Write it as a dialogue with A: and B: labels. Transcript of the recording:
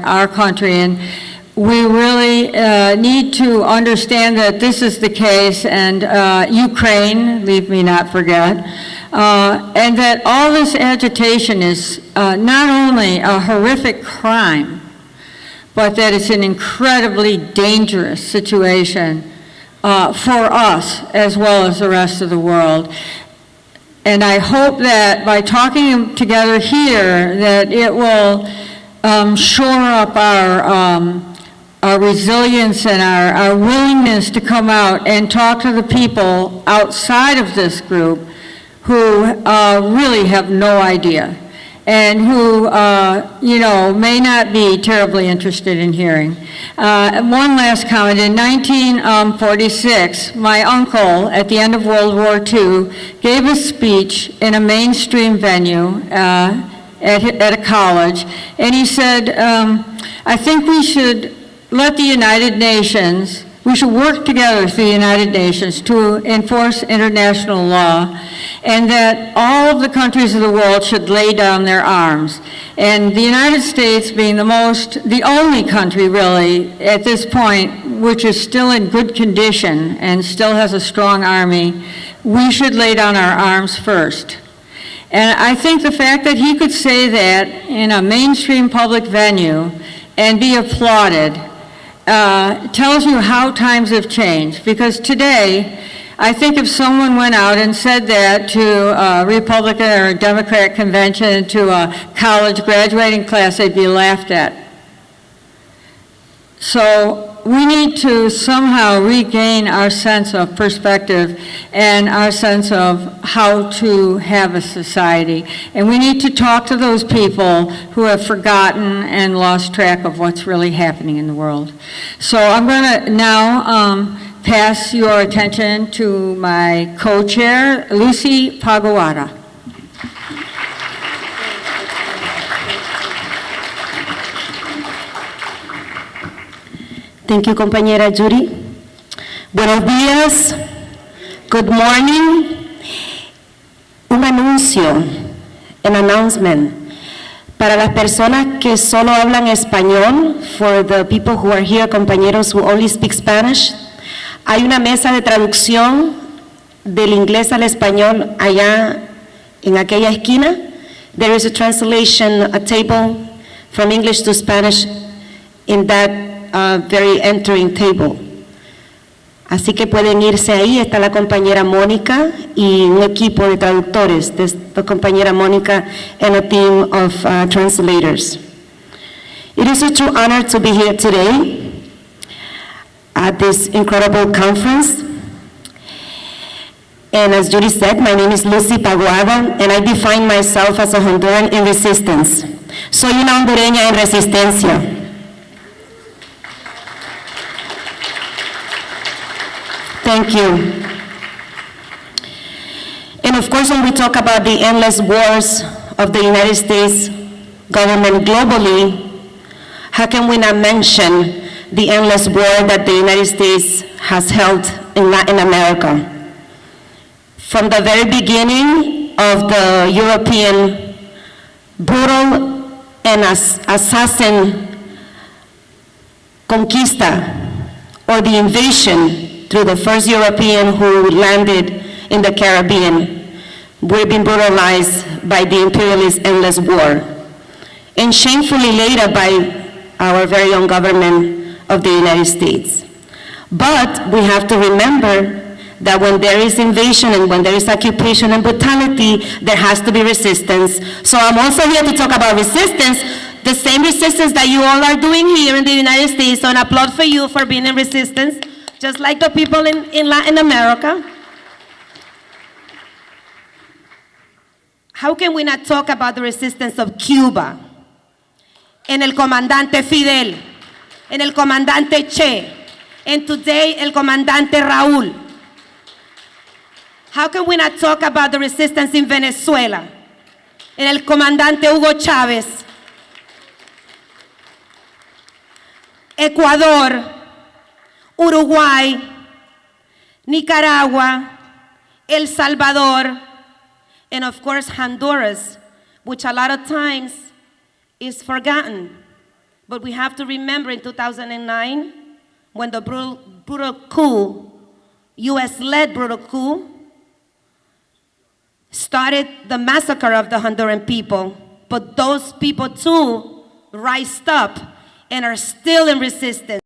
A: our country. And we really need to understand that this is the case, and Ukraine, leave me not forget, and that all this agitation is not only a horrific crime, but that it's an incredibly dangerous situation for us as well as the rest of the world. And I hope that by talking together here, that it will shore up our resilience and our willingness to come out and talk to the people outside of this group who really have no idea and who, may not be terribly interested in hearing. One last comment. In 1946, my uncle, at the end of World War II, gave a speech in a mainstream venue at a college, and he said, I think we should let the United Nations, we should work together with the United Nations to enforce international law, and that all of the countries of the world should lay down their arms. And the United States being the only country really at this point which is still in good condition and still has a strong army, we should lay down our arms first. And I think the fact that he could say that in a mainstream public venue and be applauded tells you how times have changed. Because today, I think if someone went out and said that to a Republican or a Democrat convention, to a college graduating class, they'd be laughed at. So we need to somehow regain our sense of perspective and our sense of how to have a society. And we need to talk to those people who have forgotten and lost track of what's really happening in the world. So I'm going to now pass your attention to my co-chair, Lucy Paguara.
B: Thank you, compañera Judy. Buenos días. Good morning. Un anuncio, an announcement. Para las personas que solo hablan español, for the people who are here, compañeros who only speak Spanish, hay una mesa de traducción del inglés al español allá en aquella esquina. There is a translation, a table from English to Spanish in that very entering table. Así que pueden irse ahí. Está la compañera Mónica y un equipo de traductores, la compañera Mónica and a team of translators. It is a true honor to be here today at this incredible conference. And as Judy said, my name is Lucy Paguada, and I define myself as a Honduran in resistance. Soy una hondureña en resistencia. Thank you. And of course, when we talk about the endless wars of the United States government globally, how can we not mention the endless war that the United States has held in Latin America? From the very beginning of the European brutal and assassin conquista, or the invasion through the first European who landed in the Caribbean, we've been brutalized by the imperialist endless war, and shamefully later by our very own government of the United States. But we have to remember that when there is invasion and when there is occupation and brutality, there has to be resistance. So I'm also here to talk about resistance, the same resistance that you all are doing here in the United States. So an applaud for you for being in resistance, just like the people in Latin America. How can we not talk about the resistance of Cuba, en el comandante Fidel, en el comandante Che, and today el comandante Raúl? How can we not talk about the resistance in Venezuela, en el comandante Hugo Chávez, Ecuador, Uruguay, Nicaragua, El Salvador, and of course Honduras, which a lot of times is forgotten
C: But we have to remember in 2009, when the brutal coup, US-led brutal coup, started the massacre of the Honduran people. But those people too rised up and are still in resistance.